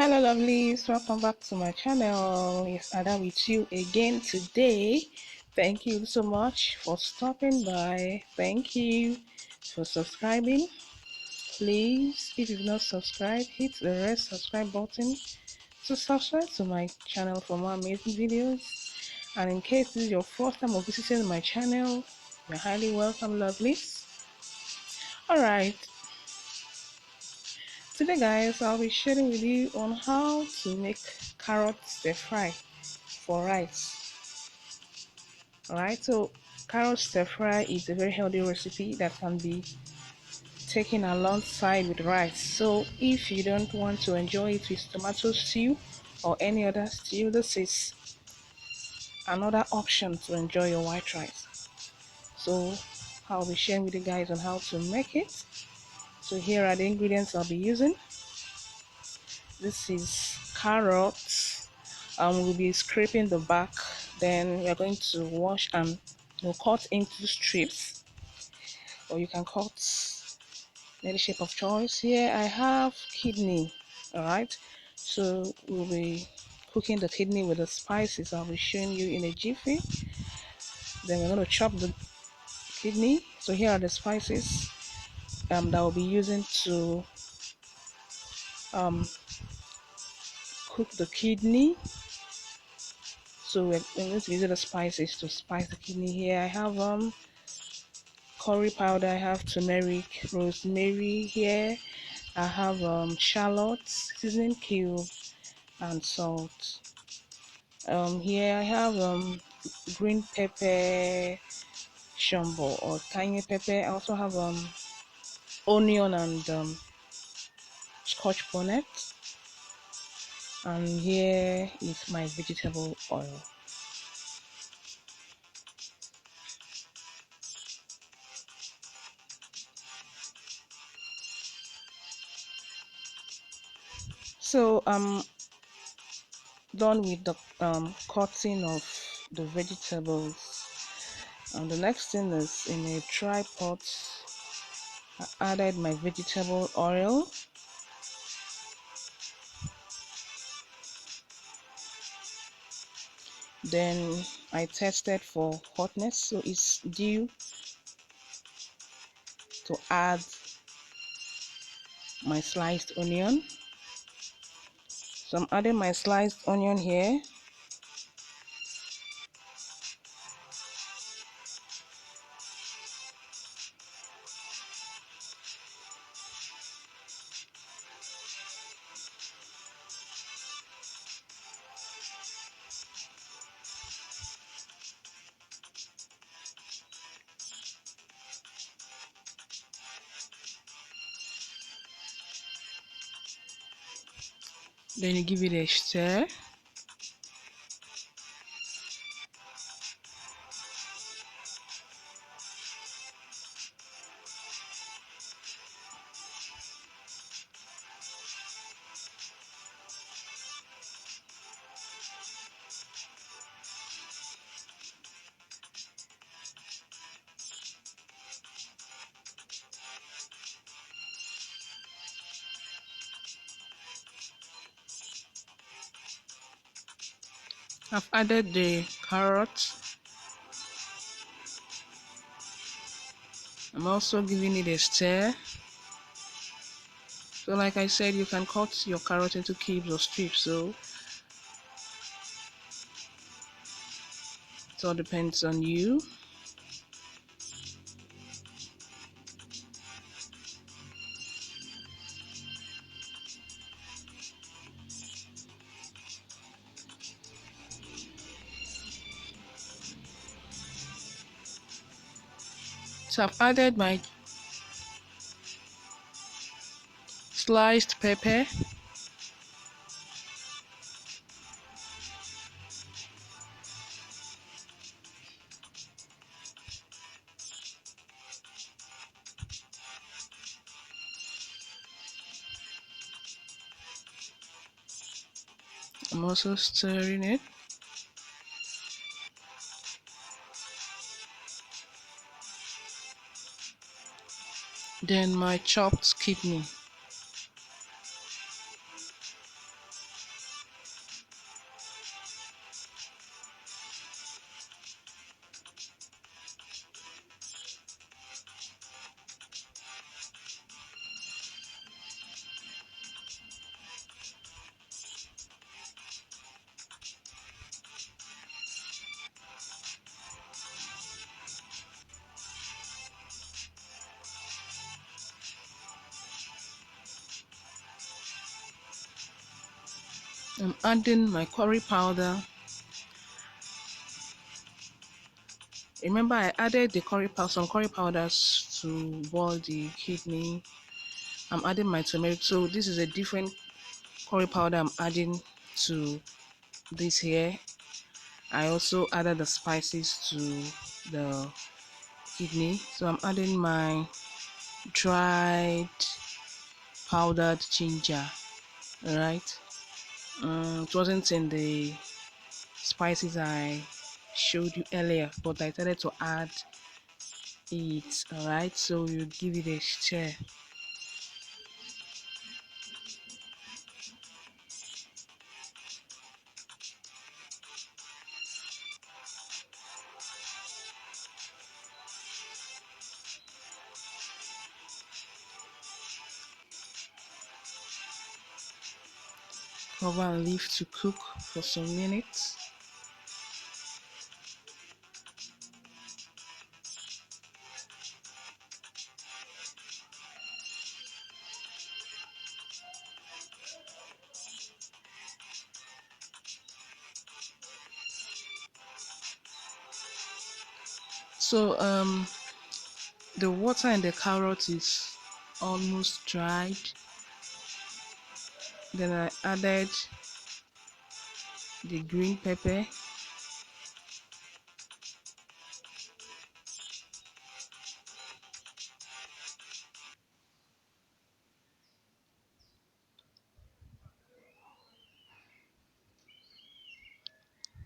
Hello lovelies, welcome back to my channel. It's Ada with you again today. Thank you so much for stopping by. Thank you for subscribing. Please, if you've not subscribed, hit the red subscribe button to subscribe to my channel for more amazing videos. And in case this is your first time of visiting my channel, you're highly welcome lovelies. Alright, today guys, I'll be sharing with you on how to make carrot stir fry for rice. Alright, so carrot stir fry is a very healthy recipe that can be taken alongside with rice. So if you don't want to enjoy it with tomato stew or any other stew, this is another option to enjoy your white rice. So I'll be sharing with you guys on how to make it. So here are the ingredients I'll be using. This is carrots. We'll be scraping the back. Then we are going to wash and cut into strips, or you can cut any shape of choice. Here I have kidney. All right, so we'll be cooking the kidney with the spices I'll be showing you in a jiffy. Then we're going to chop the kidney. So here are the spices that we'll be using to um, cook the kidney. So we're going to use the spices to spice the kidney. Here I have curry powder, I have turmeric, rosemary. Here I have shallots, seasoning cube, and salt. Here I have green pepper, shumbo or tiny pepper. I also have onion and scotch bonnet. And here is my vegetable oil. So I'm done with the cutting of the vegetables. And the next thing is, in a tripod, I added my vegetable oil. Then I tested for hotness, so it's due to add my sliced onion. So I'm adding my sliced onion here. Then you give it a stir. I've added the carrots. I'm also giving it a stir. So like I said, you can cut your carrot into cubes or strips, so it all depends on you. So I've added my sliced pepper. I'm also stirring it. Then my chopped kidney. I'm adding my curry powder. Remember, I added the some curry powders to boil the kidney. I'm adding my turmeric. So this is a different curry powder I'm adding to this here. I also added the spices to the kidney. So I'm adding my dried powdered ginger. Alright. It wasn't in the spices I showed you earlier, but I decided to add it. Alright, so you give it a stir. Cover and leave to cook for some minutes. So the water in the carrot is almost dried. Then I added the green pepper.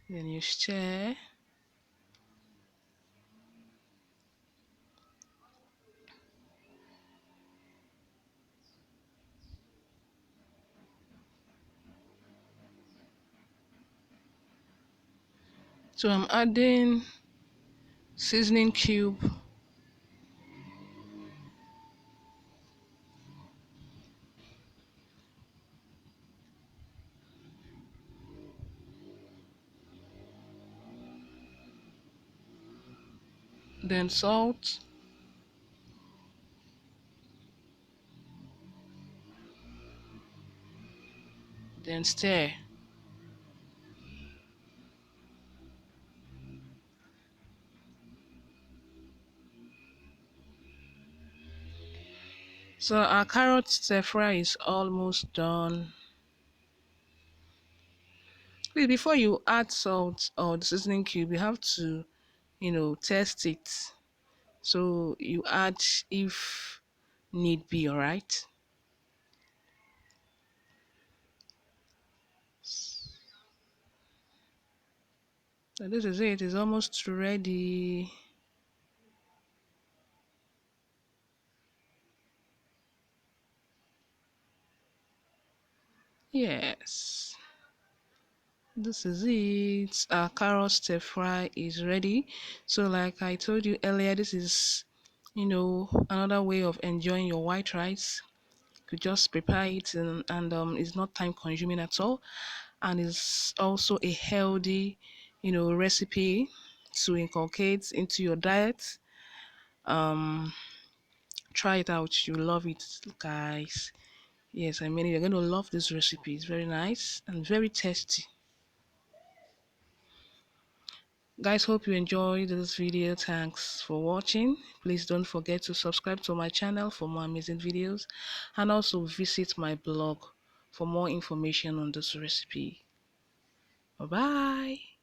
Then you stir. So I'm adding seasoning cube, then salt, then stir. So our carrot stir fry is almost done. Please, before you add salt or the seasoning cube, you have to, test it. So you add if need be, alright? So this is it, it's almost ready. Yes. This is it. Our carrot stir fry is ready. So like I told you earlier, this is, another way of enjoying your white rice. You could just prepare it and it's not time consuming at all. And it's also a healthy, recipe to inculcate into your diet. Um, Try it out. You love it, guys. Yes, I mean, you're going to love this recipe. It's very nice and very tasty. Guys, hope you enjoyed this video. Thanks for watching. Please don't forget to subscribe to my channel for more amazing videos and also visit my blog for more information on this recipe. Bye bye.